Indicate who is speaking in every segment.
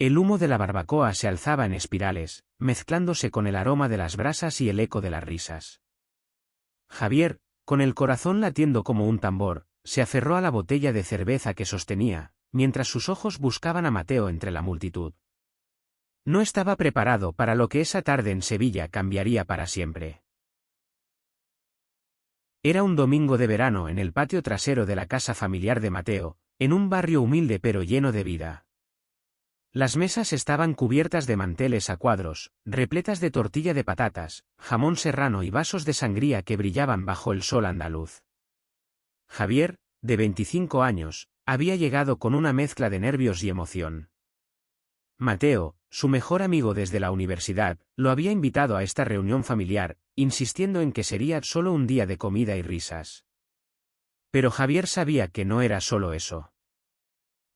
Speaker 1: El humo de la barbacoa se alzaba en espirales, mezclándose con el aroma de las brasas y el eco de las risas. Javier, con el corazón latiendo como un tambor, se aferró a la botella de cerveza que sostenía, mientras sus ojos buscaban a Mateo entre la multitud. No estaba preparado para lo que esa tarde en Sevilla cambiaría para siempre. Era un domingo de verano en el patio trasero de la casa familiar de Mateo, en un barrio humilde pero lleno de vida. Las mesas estaban cubiertas de manteles a cuadros, repletas de tortilla de patatas, jamón serrano y vasos de sangría que brillaban bajo el sol andaluz. Javier, de 25 años, había llegado con una mezcla de nervios y emoción. Mateo, su mejor amigo desde la universidad, lo había invitado a esta reunión familiar, insistiendo en que sería solo un día de comida y risas. Pero Javier sabía que no era solo eso.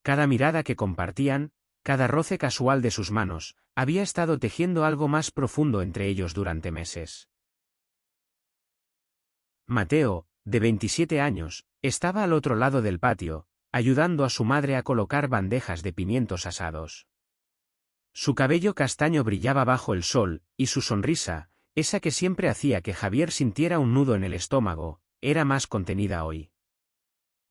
Speaker 1: Cada mirada que compartían, cada roce casual de sus manos, había estado tejiendo algo más profundo entre ellos durante meses. Mateo, de 27 años, estaba al otro lado del patio, ayudando a su madre a colocar bandejas de pimientos asados. Su cabello castaño brillaba bajo el sol, y su sonrisa, esa que siempre hacía que Javier sintiera un nudo en el estómago, era más contenida hoy.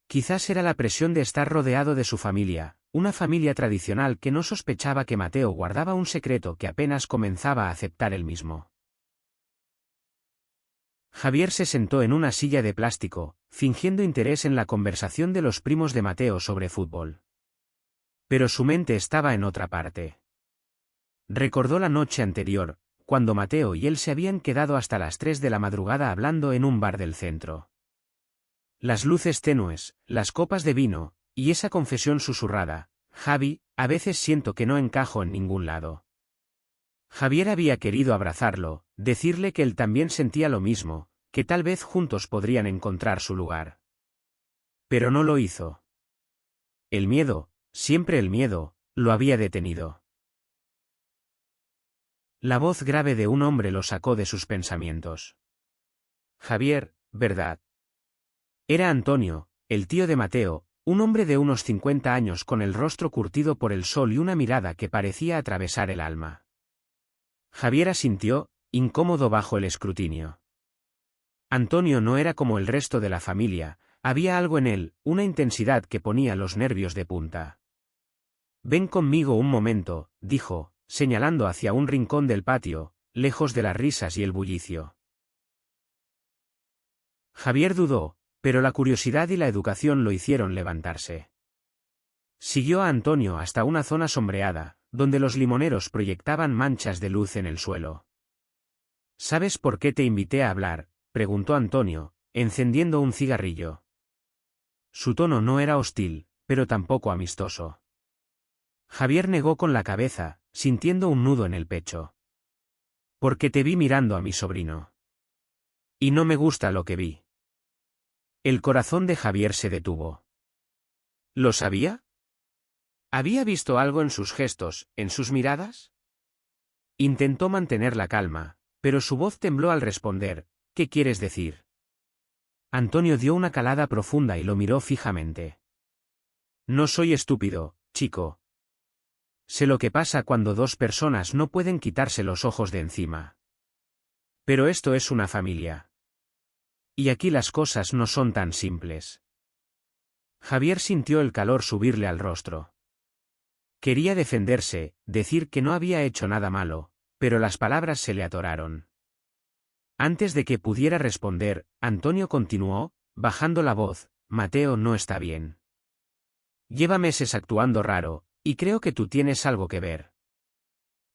Speaker 1: Quizás era la presión de estar rodeado de su familia, una familia tradicional que no sospechaba que Mateo guardaba un secreto que apenas comenzaba a aceptar él mismo. Javier se sentó en una silla de plástico, fingiendo interés en la conversación de los primos de Mateo sobre fútbol. Pero su mente estaba en otra parte. Recordó la noche anterior, cuando Mateo y él se habían quedado hasta las 3 de la madrugada hablando en un bar del centro. Las luces tenues, las copas de vino, y esa confesión susurrada: Javi, a veces siento que no encajo en ningún lado. Javier había querido abrazarlo, decirle que él también sentía lo mismo, que tal vez juntos podrían encontrar su lugar. Pero no lo hizo. El miedo, siempre el miedo, lo había detenido. La voz grave de un hombre lo sacó de sus pensamientos. Javier, ¿verdad? Era Antonio, el tío de Mateo, un hombre de unos 50 años con el rostro curtido por el sol y una mirada que parecía atravesar el alma. Javier asintió, incómodo bajo el escrutinio. Antonio no era como el resto de la familia, había algo en él, una intensidad que ponía los nervios de punta. Ven conmigo un momento, dijo, señalando hacia un rincón del patio, lejos de las risas y el bullicio. Javier dudó, pero la curiosidad y la educación lo hicieron levantarse. Siguió a Antonio hasta una zona sombreada, donde los limoneros proyectaban manchas de luz en el suelo. ¿Sabes por qué te invité a hablar?, preguntó Antonio, encendiendo un cigarrillo. Su tono no era hostil, pero tampoco amistoso. Javier negó con la cabeza, sintiendo un nudo en el pecho. Porque te vi mirando a mi sobrino. Y no me gusta lo que vi. El corazón de Javier se detuvo. ¿Lo sabía? ¿Había visto algo en sus gestos, en sus miradas? Intentó mantener la calma, pero su voz tembló al responder: ¿qué quieres decir? Antonio dio una calada profunda y lo miró fijamente. No soy estúpido, chico. Sé lo que pasa cuando dos personas no pueden quitarse los ojos de encima. Pero esto es una familia. Y aquí las cosas no son tan simples. Javier sintió el calor subirle al rostro. Quería defenderse, decir que no había hecho nada malo, pero las palabras se le atoraron. Antes de que pudiera responder, Antonio continuó, bajando la voz: Mateo no está bien. Lleva meses actuando raro, y creo que tú tienes algo que ver.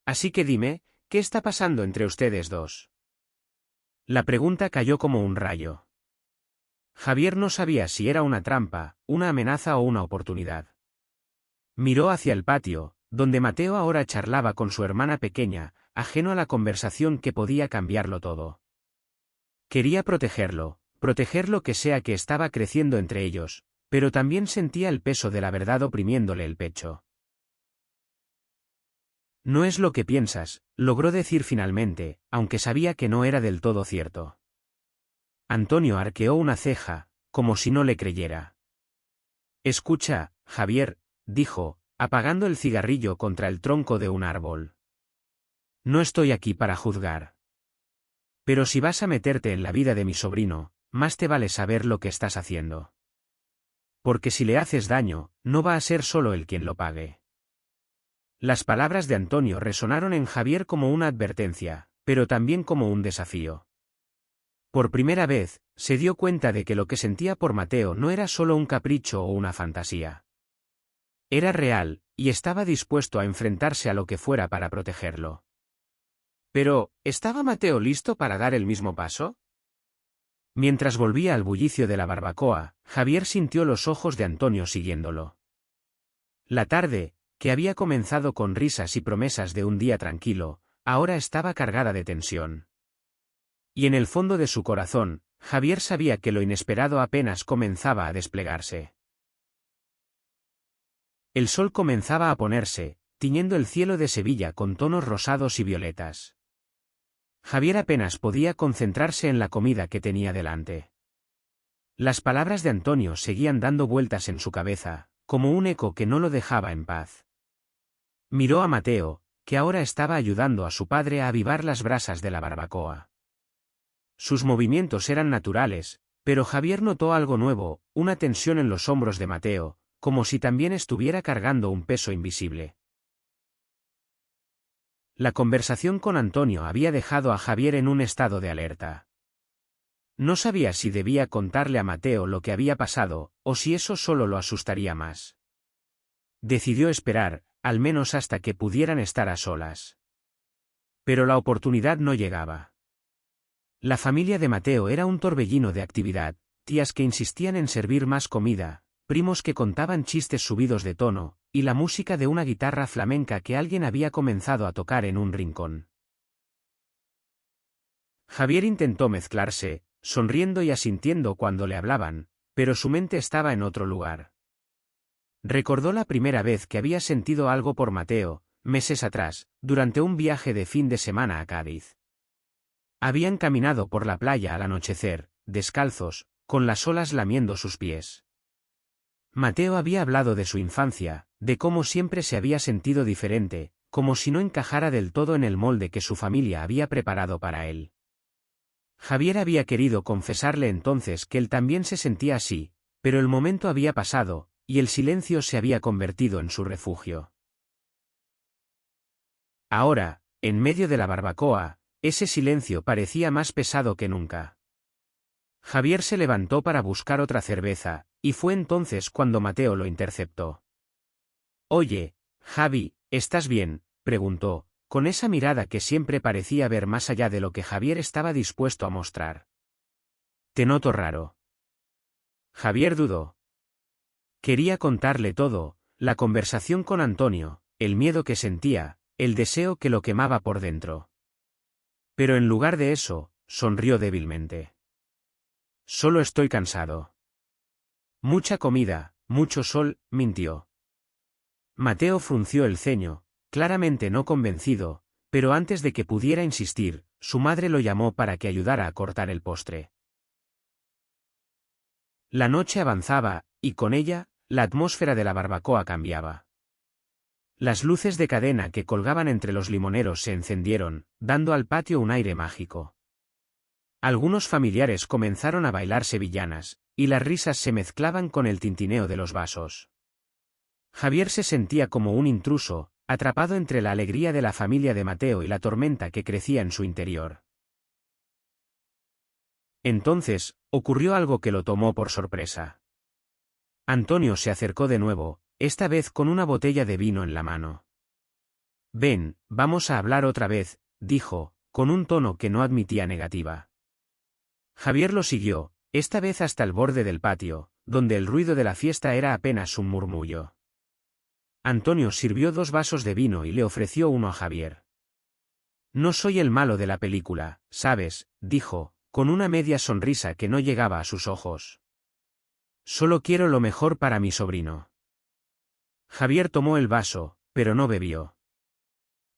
Speaker 1: Así que dime, ¿qué está pasando entre ustedes dos? La pregunta cayó como un rayo. Javier no sabía si era una trampa, una amenaza o una oportunidad. Miró hacia el patio, donde Mateo ahora charlaba con su hermana pequeña, ajeno a la conversación que podía cambiarlo todo. Quería protegerlo, proteger lo que sea que estaba creciendo entre ellos, pero también sentía el peso de la verdad oprimiéndole el pecho. No es lo que piensas, logró decir finalmente, aunque sabía que no era del todo cierto. Antonio arqueó una ceja, como si no le creyera. Escucha, Javier, dijo, apagando el cigarrillo contra el tronco de un árbol. No estoy aquí para juzgar. Pero si vas a meterte en la vida de mi sobrino, más te vale saber lo que estás haciendo. Porque si le haces daño, no va a ser solo él quien lo pague. Las palabras de Antonio resonaron en Javier como una advertencia, pero también como un desafío. Por primera vez, se dio cuenta de que lo que sentía por Mateo no era solo un capricho o una fantasía. Era real, y estaba dispuesto a enfrentarse a lo que fuera para protegerlo. Pero, ¿estaba Mateo listo para dar el mismo paso? Mientras volvía al bullicio de la barbacoa, Javier sintió los ojos de Antonio siguiéndolo. La tarde, que había comenzado con risas y promesas de un día tranquilo, ahora estaba cargada de tensión. Y en el fondo de su corazón, Javier sabía que lo inesperado apenas comenzaba a desplegarse. El sol comenzaba a ponerse, tiñendo el cielo de Sevilla con tonos rosados y violetas. Javier apenas podía concentrarse en la comida que tenía delante. Las palabras de Antonio seguían dando vueltas en su cabeza, como un eco que no lo dejaba en paz. Miró a Mateo, que ahora estaba ayudando a su padre a avivar las brasas de la barbacoa. Sus movimientos eran naturales, pero Javier notó algo nuevo, una tensión en los hombros de Mateo, como si también estuviera cargando un peso invisible. La conversación con Antonio había dejado a Javier en un estado de alerta. No sabía si debía contarle a Mateo lo que había pasado, o si eso solo lo asustaría más. Decidió esperar, al menos hasta que pudieran estar a solas. Pero la oportunidad no llegaba. La familia de Mateo era un torbellino de actividad, tías que insistían en servir más comida, primos que contaban chistes subidos de tono, y la música de una guitarra flamenca que alguien había comenzado a tocar en un rincón. Javier intentó mezclarse, sonriendo y asintiendo cuando le hablaban, pero su mente estaba en otro lugar. Recordó la primera vez que había sentido algo por Mateo, meses atrás, durante un viaje de fin de semana a Cádiz. Habían caminado por la playa al anochecer, descalzos, con las olas lamiendo sus pies. Mateo había hablado de su infancia, de cómo siempre se había sentido diferente, como si no encajara del todo en el molde que su familia había preparado para él. Javier había querido confesarle entonces que él también se sentía así, pero el momento había pasado, y el silencio se había convertido en su refugio. Ahora, en medio de la barbacoa, ese silencio parecía más pesado que nunca. Javier se levantó para buscar otra cerveza, y fue entonces cuando Mateo lo interceptó. «Oye, Javi, ¿estás bien?», preguntó, con esa mirada que siempre parecía ver más allá de lo que Javier estaba dispuesto a mostrar. «Te noto raro». Javier dudó. Quería contarle todo, la conversación con Antonio, el miedo que sentía, el deseo que lo quemaba por dentro. Pero en lugar de eso, sonrió débilmente. «Solo estoy cansado». «Mucha comida, mucho sol», mintió. Mateo frunció el ceño, claramente no convencido, pero antes de que pudiera insistir, su madre lo llamó para que ayudara a cortar el postre. La noche avanzaba, y con ella, la atmósfera de la barbacoa cambiaba. Las luces de cadena que colgaban entre los limoneros se encendieron, dando al patio un aire mágico. Algunos familiares comenzaron a bailar sevillanas, y las risas se mezclaban con el tintineo de los vasos. Javier se sentía como un intruso, atrapado entre la alegría de la familia de Mateo y la tormenta que crecía en su interior. Entonces, ocurrió algo que lo tomó por sorpresa. Antonio se acercó de nuevo, esta vez con una botella de vino en la mano. «Ven, vamos a hablar otra vez», dijo, con un tono que no admitía negativa. Javier lo siguió, esta vez hasta el borde del patio, donde el ruido de la fiesta era apenas un murmullo. Antonio sirvió 2 vasos de vino y le ofreció uno a Javier. «No soy el malo de la película, ¿sabes?», dijo, con una media sonrisa que no llegaba a sus ojos. «Solo quiero lo mejor para mi sobrino». Javier tomó el vaso, pero no bebió.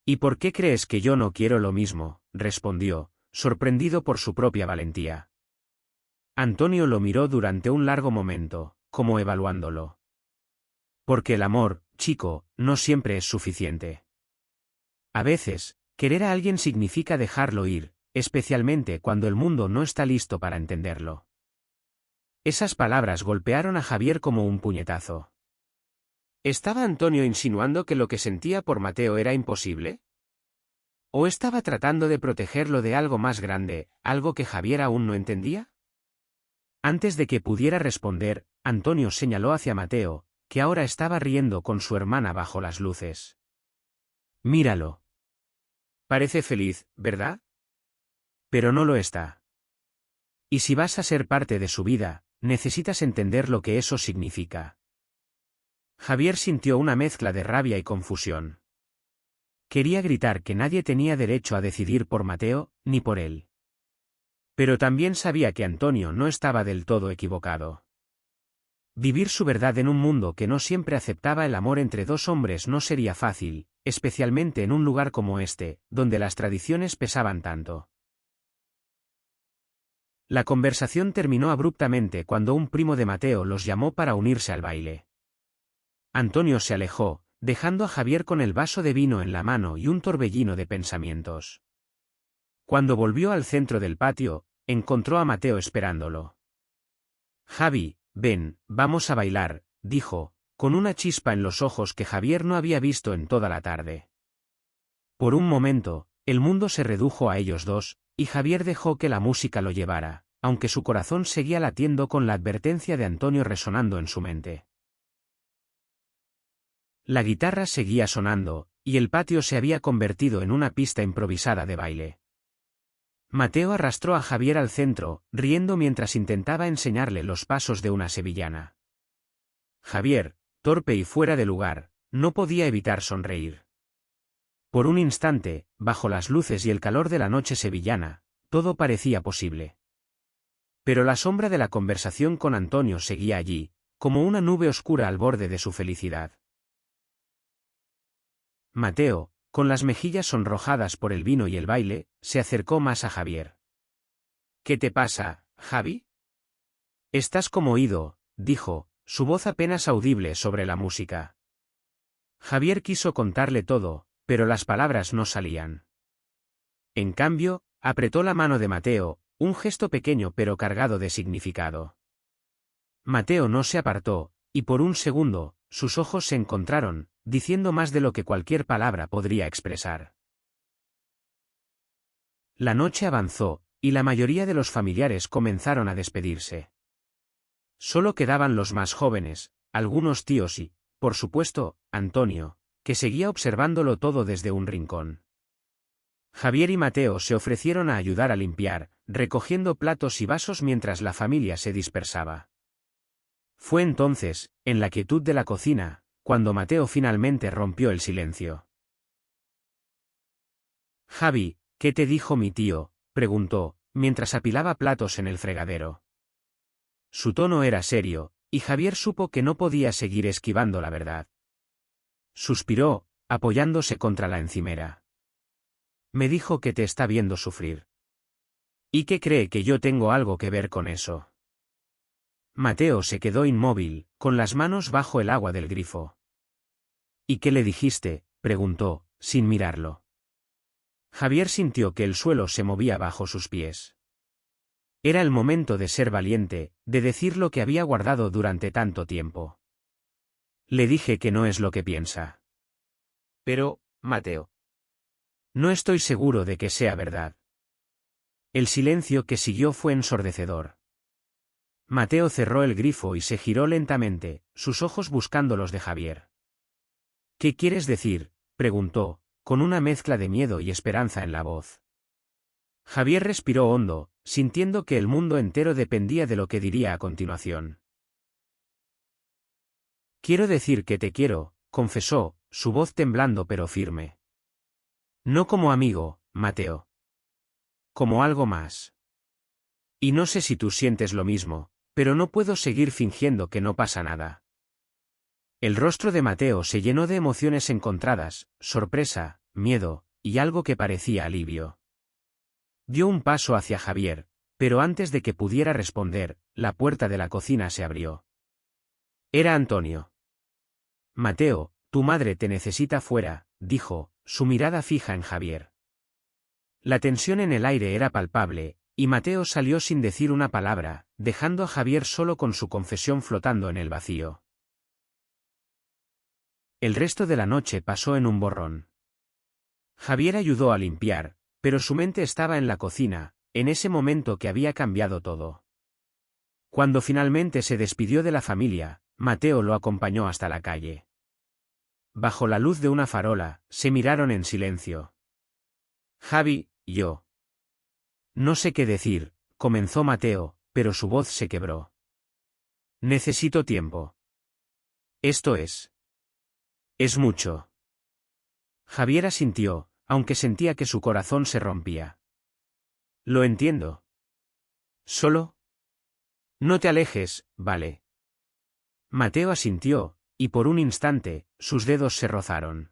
Speaker 1: «¿Y por qué crees que yo no quiero lo mismo?», respondió, sorprendido por su propia valentía. Antonio lo miró durante un largo momento, como evaluándolo. «Porque el amor», chico, no siempre es suficiente. A veces, querer a alguien significa dejarlo ir, especialmente cuando el mundo no está listo para entenderlo. Esas palabras golpearon a Javier como un puñetazo. ¿Estaba Antonio insinuando que lo que sentía por Mateo era imposible? ¿O estaba tratando de protegerlo de algo más grande, algo que Javier aún no entendía? Antes de que pudiera responder, Antonio señaló hacia Mateo, que ahora estaba riendo con su hermana bajo las luces. Míralo. Parece feliz, ¿verdad? Pero no lo está. Y si vas a ser parte de su vida, necesitas entender lo que eso significa. Javier sintió una mezcla de rabia y confusión. Quería gritar que nadie tenía derecho a decidir por Mateo, ni por él. Pero también sabía que Antonio no estaba del todo equivocado. Vivir su verdad en un mundo que no siempre aceptaba el amor entre dos hombres no sería fácil, especialmente en un lugar como este, donde las tradiciones pesaban tanto. La conversación terminó abruptamente cuando un primo de Mateo los llamó para unirse al baile. Antonio se alejó, dejando a Javier con el vaso de vino en la mano y un torbellino de pensamientos. Cuando volvió al centro del patio, encontró a Mateo esperándolo. Javi, ven, vamos a bailar, dijo, con una chispa en los ojos que Javier no había visto en toda la tarde. Por un momento, el mundo se redujo a ellos dos, y Javier dejó que la música lo llevara, aunque su corazón seguía latiendo con la advertencia de Antonio resonando en su mente. La guitarra seguía sonando, y el patio se había convertido en una pista improvisada de baile. Mateo arrastró a Javier al centro, riendo mientras intentaba enseñarle los pasos de una sevillana. Javier, torpe y fuera de lugar, no podía evitar sonreír. Por un instante, bajo las luces y el calor de la noche sevillana, todo parecía posible. Pero la sombra de la conversación con Antonio seguía allí, como una nube oscura al borde de su felicidad. Mateo, con las mejillas sonrojadas por el vino y el baile, se acercó más a Javier. ¿Qué te pasa, Javi? Estás como oído, dijo, su voz apenas audible sobre la música. Javier quiso contarle todo, pero las palabras no salían. En cambio, apretó la mano de Mateo, un gesto pequeño pero cargado de significado. Mateo no se apartó, y por un segundo, sus ojos se encontraron, diciendo más de lo que cualquier palabra podría expresar. La noche avanzó, y la mayoría de los familiares comenzaron a despedirse. Solo quedaban los más jóvenes, algunos tíos y, por supuesto, Antonio, que seguía observándolo todo desde un rincón. Javier y Mateo se ofrecieron a ayudar a limpiar, recogiendo platos y vasos mientras la familia se dispersaba. Fue entonces, en la quietud de la cocina, cuando Mateo finalmente rompió el silencio. Javi, ¿qué te dijo mi tío?, preguntó, mientras apilaba platos en el fregadero. Su tono era serio, y Javier supo que no podía seguir esquivando la verdad. Suspiró, apoyándose contra la encimera. Me dijo que te está viendo sufrir. ¿Y que cree que yo tengo algo que ver con eso? Mateo se quedó inmóvil, con las manos bajo el agua del grifo. ¿Y qué le dijiste?, preguntó, sin mirarlo. Javier sintió que el suelo se movía bajo sus pies. Era el momento de ser valiente, de decir lo que había guardado durante tanto tiempo. Le dije que no es lo que piensa. Pero, Mateo. No estoy seguro de que sea verdad. El silencio que siguió fue ensordecedor. Mateo cerró el grifo y se giró lentamente, sus ojos buscando los de Javier. ¿Qué quieres decir?, preguntó, con una mezcla de miedo y esperanza en la voz. Javier respiró hondo, sintiendo que el mundo entero dependía de lo que diría a continuación. Quiero decir que te quiero, confesó, su voz temblando pero firme. No como amigo, Mateo. Como algo más. Y no sé si tú sientes lo mismo, pero no puedo seguir fingiendo que no pasa nada. El rostro de Mateo se llenó de emociones encontradas, sorpresa, miedo, y algo que parecía alivio. Dio un paso hacia Javier, pero antes de que pudiera responder, la puerta de la cocina se abrió. Era Antonio. Mateo, Tu madre te necesita fuera, dijo, su mirada fija en Javier. La tensión en el aire era palpable, y Mateo salió sin decir una palabra, dejando a Javier solo con su confesión flotando en el vacío. El resto de la noche pasó en un borrón. Javier ayudó a limpiar, pero su mente estaba en la cocina, en ese momento que había cambiado todo. Cuando finalmente se despidió de la familia, Mateo lo acompañó hasta la calle. Bajo la luz de una farola, se miraron en silencio. Javi, yo. No sé qué decir, comenzó Mateo, pero su voz se quebró. Necesito tiempo. Esto es. Es mucho. Javier asintió, aunque sentía que su corazón se rompía. Lo entiendo. Solo. No te alejes, ¿vale? Mateo asintió, y por un instante, sus dedos se rozaron.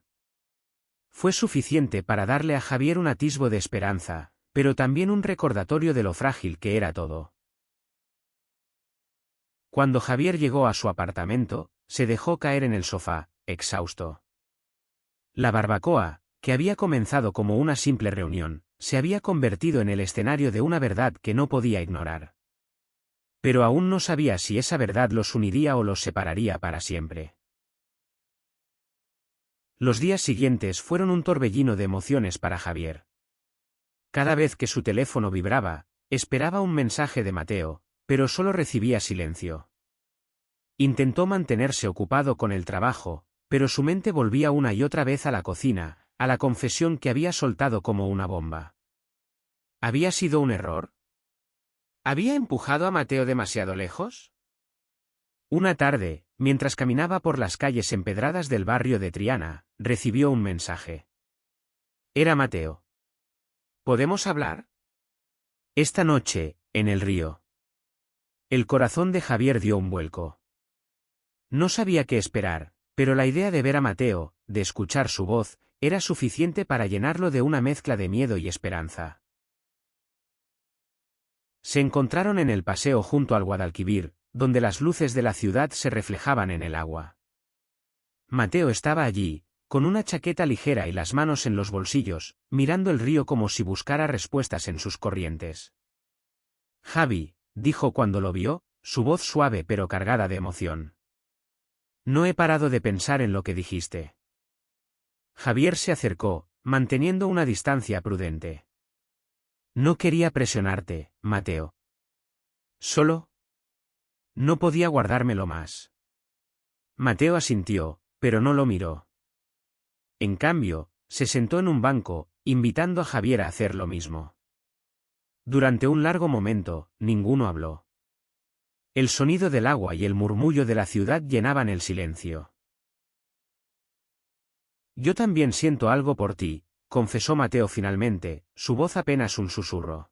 Speaker 1: Fue suficiente para darle a Javier un atisbo de esperanza, pero también un recordatorio de lo frágil que era todo. Cuando Javier llegó a su apartamento, se dejó caer en el sofá, exhausto. La barbacoa, que había comenzado como una simple reunión, se había convertido en el escenario de una verdad que no podía ignorar. Pero aún no sabía si esa verdad los uniría o los separaría para siempre. Los días siguientes fueron un torbellino de emociones para Javier. Cada vez que su teléfono vibraba, esperaba un mensaje de Mateo, pero solo recibía silencio. Intentó mantenerse ocupado con el trabajo, pero su mente volvía una y otra vez a la cocina, a la confesión que había soltado como una bomba. ¿Había sido un error? ¿Había empujado a Mateo demasiado lejos? Una tarde, mientras caminaba por las calles empedradas del barrio de Triana, recibió un mensaje. Era Mateo. ¿Podemos hablar? Esta noche, en el río. El corazón de Javier dio un vuelco. No sabía qué esperar, pero la idea de ver a Mateo, de escuchar su voz, era suficiente para llenarlo de una mezcla de miedo y esperanza. Se encontraron en el paseo junto al Guadalquivir, donde las luces de la ciudad se reflejaban en el agua. Mateo estaba allí, con una chaqueta ligera y las manos en los bolsillos, mirando el río como si buscara respuestas en sus corrientes. Javi, dijo cuando lo vio, su voz suave pero cargada de emoción. No he parado de pensar en lo que dijiste. Javier se acercó, manteniendo una distancia prudente. No quería presionarte, Mateo. Solo. No podía guardármelo más. Mateo asintió, pero no lo miró. En cambio, se sentó en un banco, invitando a Javier a hacer lo mismo. Durante un largo momento, ninguno habló. El sonido del agua y el murmullo de la ciudad llenaban el silencio. Yo también siento algo por ti, confesó Mateo finalmente, su voz apenas un susurro.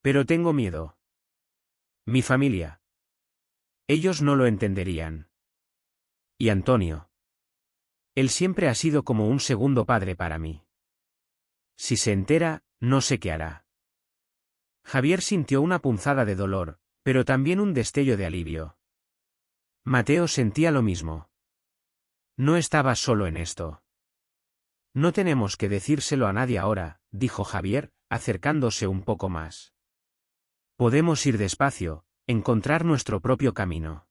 Speaker 1: Pero tengo miedo. Mi familia. Ellos no lo entenderían. Y Antonio. Él siempre ha sido como un segundo padre para mí. Si se entera, no sé qué hará. Javier sintió una punzada de dolor, pero también un destello de alivio. Mateo sentía lo mismo. No estaba solo en esto. No tenemos que decírselo a nadie ahora, dijo Javier, acercándose un poco más. Podemos ir despacio, encontrar nuestro propio camino.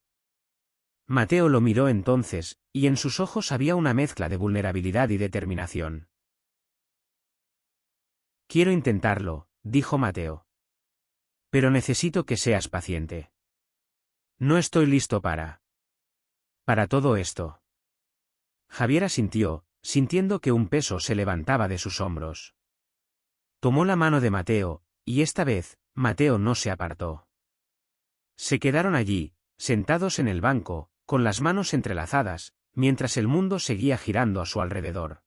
Speaker 1: Mateo lo miró entonces, y en sus ojos había una mezcla de vulnerabilidad y determinación. Quiero intentarlo, dijo Mateo. Pero necesito que seas paciente. No estoy listo para todo esto. Javier asintió, sintiendo que un peso se levantaba de sus hombros. Tomó la mano de Mateo, y esta vez, Mateo no se apartó. Se quedaron allí, sentados en el banco, con las manos entrelazadas, mientras el mundo seguía girando a su alrededor.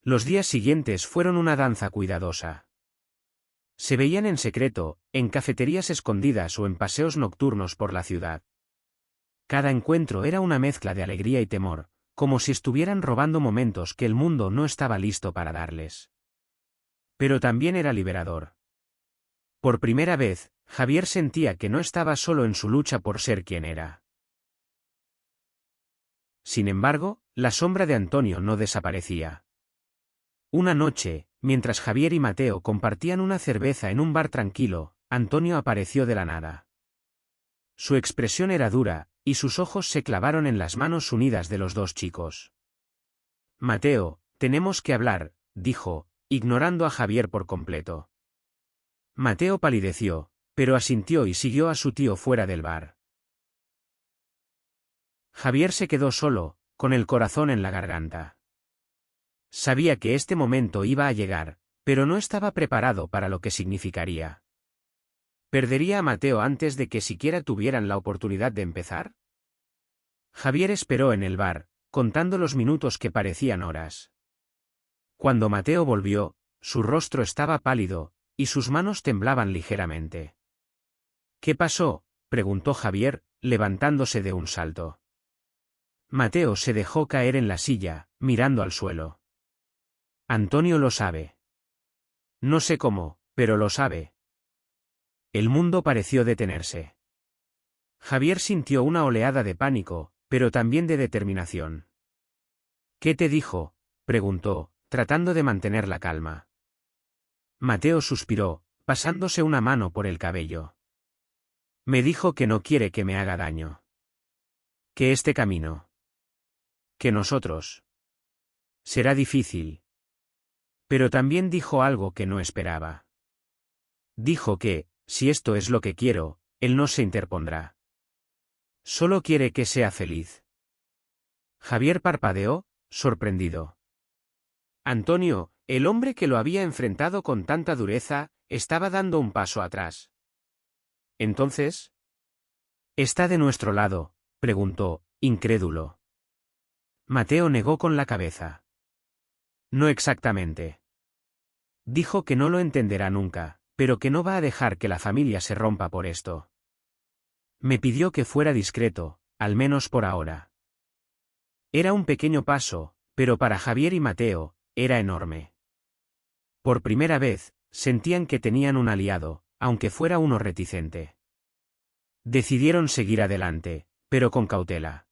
Speaker 1: Los días siguientes fueron una danza cuidadosa. Se veían en secreto, en cafeterías escondidas o en paseos nocturnos por la ciudad. Cada encuentro era una mezcla de alegría y temor, como si estuvieran robando momentos que el mundo no estaba listo para darles. Pero también era liberador. Por primera vez, Javier sentía que no estaba solo en su lucha por ser quien era. sin embargo, la sombra de Antonio no desaparecía. Una noche, mientras Javier y Mateo compartían una cerveza en un bar tranquilo, Antonio apareció de la nada. Su expresión era dura, y sus ojos se clavaron en las manos unidas de los dos chicos. Mateo, tenemos que hablar, dijo, ignorando a Javier por completo. Mateo palideció, pero asintió y siguió a su tío fuera del bar. Javier se quedó solo, con el corazón en la garganta. Sabía que este momento iba a llegar, pero no estaba preparado para lo que significaría. ¿Perdería a Mateo antes de que siquiera tuvieran la oportunidad de empezar? Javier esperó en el bar, contando los minutos que parecían horas. Cuando Mateo volvió, su rostro estaba pálido, y sus manos temblaban ligeramente. ¿Qué pasó?, preguntó Javier, levantándose de un salto. Mateo se dejó caer en la silla, mirando al suelo. Antonio lo sabe. No sé cómo, pero lo sabe. El mundo pareció detenerse. Javier sintió una oleada de pánico, pero también de determinación. ¿Qué te dijo?, preguntó, tratando de mantener la calma. Mateo suspiró, pasándose una mano por el cabello. Me dijo que no quiere que me haga daño. Que este camino. Que nosotros. Será difícil. Pero también dijo algo que no esperaba. Dijo que, si esto es lo que quiero, él no se interpondrá. Solo quiere que sea feliz. Javier parpadeó, sorprendido. Antonio, el hombre que lo había enfrentado con tanta dureza, estaba dando un paso atrás. ¿Entonces? ¿Está de nuestro lado?, preguntó, incrédulo. Mateo negó con la cabeza. No exactamente. Dijo que no lo entenderá nunca, pero que no va a dejar que la familia se rompa por esto. Me pidió que fuera discreto, al menos por ahora. Era un pequeño paso, pero para Javier y Mateo, era enorme. Por primera vez, sentían que tenían un aliado, aunque fuera uno reticente. Decidieron seguir adelante, pero con cautela.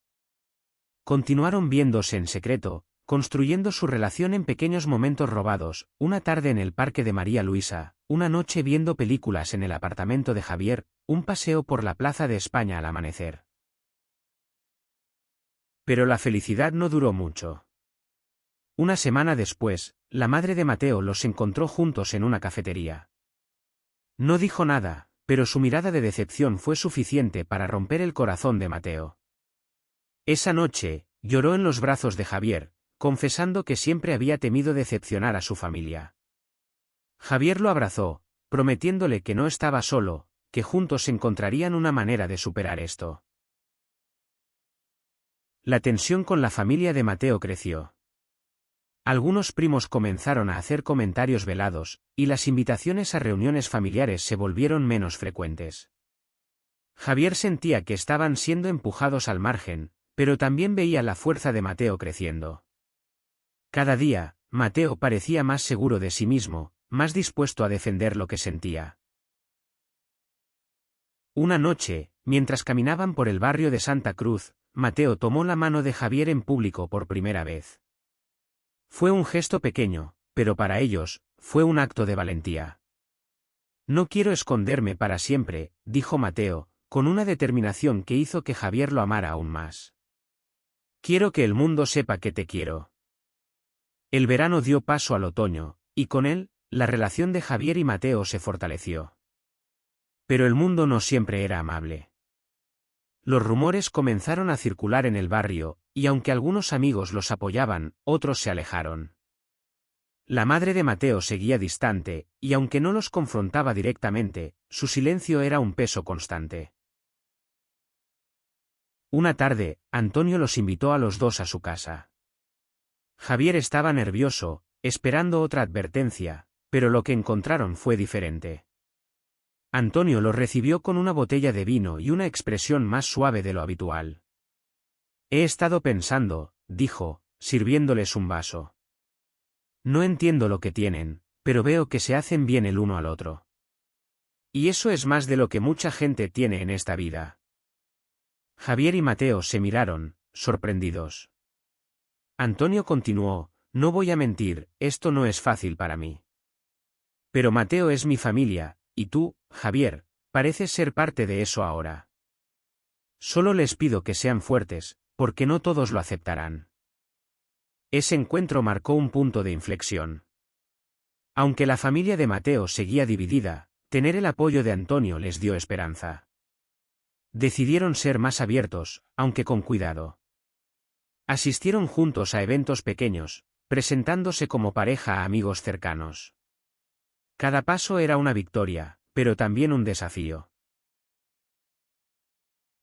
Speaker 1: Continuaron viéndose en secreto, construyendo su relación en pequeños momentos robados, una tarde en el parque de María Luisa, una noche viendo películas en el apartamento de Javier, un paseo por la Plaza de España al amanecer. Pero la felicidad no duró mucho. Una semana después, la madre de Mateo los encontró juntos en una cafetería. No dijo nada, pero su mirada de decepción fue suficiente para romper el corazón de Mateo. Esa noche, lloró en los brazos de Javier, confesando que siempre había temido decepcionar a su familia. Javier lo abrazó, prometiéndole que no estaba solo, que juntos encontrarían una manera de superar esto. La tensión con la familia de Mateo creció. Algunos primos comenzaron a hacer comentarios velados, y las invitaciones a reuniones familiares se volvieron menos frecuentes. Javier sentía que estaban siendo empujados al margen, pero también veía la fuerza de Mateo creciendo. Cada día, Mateo parecía más seguro de sí mismo, más dispuesto a defender lo que sentía. Una noche, mientras caminaban por el barrio de Santa Cruz, Mateo tomó la mano de Javier en público por primera vez. Fue un gesto pequeño, pero para ellos, fue un acto de valentía. No quiero esconderme para siempre, dijo Mateo, con una determinación que hizo que Javier lo amara aún más. Quiero que el mundo sepa que te quiero. El verano dio paso al otoño, y con él, la relación de Javier y Mateo se fortaleció. Pero el mundo no siempre era amable. Los rumores comenzaron a circular en el barrio, y aunque algunos amigos los apoyaban, otros se alejaron. La madre de Mateo seguía distante, y aunque no los confrontaba directamente, su silencio era un peso constante. Una tarde, Antonio los invitó a los dos a su casa. Javier estaba nervioso, esperando otra advertencia, pero lo que encontraron fue diferente. Antonio los recibió con una botella de vino y una expresión más suave de lo habitual. He estado pensando, dijo, sirviéndoles un vaso. No entiendo lo que tienen, pero veo que se hacen bien el uno al otro. Y eso es más de lo que mucha gente tiene en esta vida. Javier y Mateo se miraron, sorprendidos. Antonio continuó, no voy a mentir, esto no es fácil para mí. Pero Mateo es mi familia, y tú, Javier, pareces ser parte de eso ahora. Solo les pido que sean fuertes, porque no todos lo aceptarán. Ese encuentro marcó un punto de inflexión. Aunque la familia de Mateo seguía dividida, tener el apoyo de Antonio les dio esperanza. Decidieron ser más abiertos, aunque con cuidado. Asistieron juntos a eventos pequeños, presentándose como pareja a amigos cercanos. Cada paso era una victoria, pero también un desafío.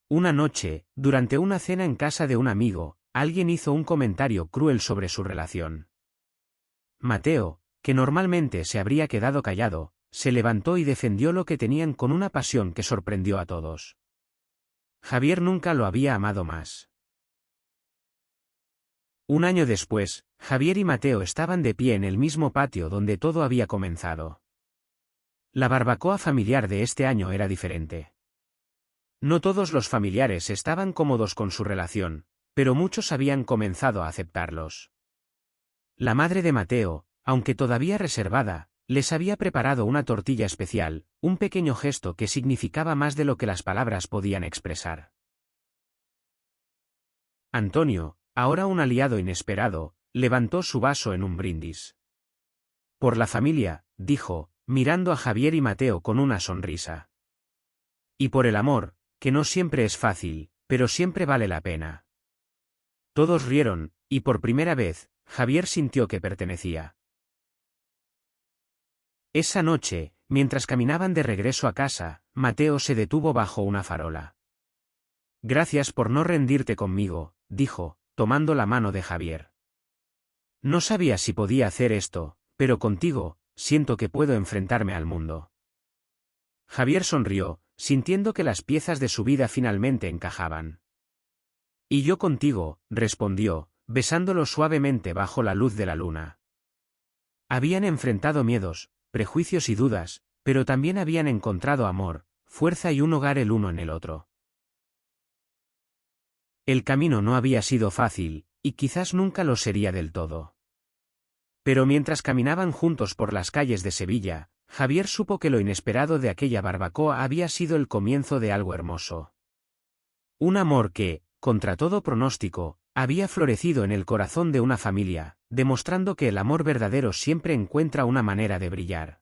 Speaker 1: Una noche, durante una cena en casa de un amigo, alguien hizo un comentario cruel sobre su relación. Mateo, que normalmente se habría quedado callado, se levantó y defendió lo que tenían con una pasión que sorprendió a todos. Javier nunca lo había amado más. Un año después, Javier y Mateo estaban de pie en el mismo patio donde todo había comenzado. La barbacoa familiar de este año era diferente. No todos los familiares estaban cómodos con su relación, pero muchos habían comenzado a aceptarlos. La madre de Mateo, aunque todavía reservada, les había preparado una tortilla especial, un pequeño gesto que significaba más de lo que las palabras podían expresar. Antonio, ahora un aliado inesperado, levantó su vaso en un brindis. Por la familia, dijo, mirando a Javier y Mateo con una sonrisa. Y por el amor, que no siempre es fácil, pero siempre vale la pena. Todos rieron, y por primera vez, Javier sintió que pertenecía. Esa noche, mientras caminaban de regreso a casa, Mateo se detuvo bajo una farola. Gracias por no rendirte conmigo, dijo, tomando la mano de Javier. No sabía si podía hacer esto, pero contigo, siento que puedo enfrentarme al mundo. Javier sonrió, sintiendo que las piezas de su vida finalmente encajaban. Y yo contigo, respondió, besándolo suavemente bajo la luz de la luna. Habían enfrentado miedos, prejuicios y dudas, pero también habían encontrado amor, fuerza y un hogar el uno en el otro. El camino no había sido fácil, y quizás nunca lo sería del todo. Pero mientras caminaban juntos por las calles de Sevilla, Javier supo que lo inesperado de aquella barbacoa había sido el comienzo de algo hermoso. Un amor que, contra todo pronóstico, había florecido en el corazón de una familia, demostrando que el amor verdadero siempre encuentra una manera de brillar.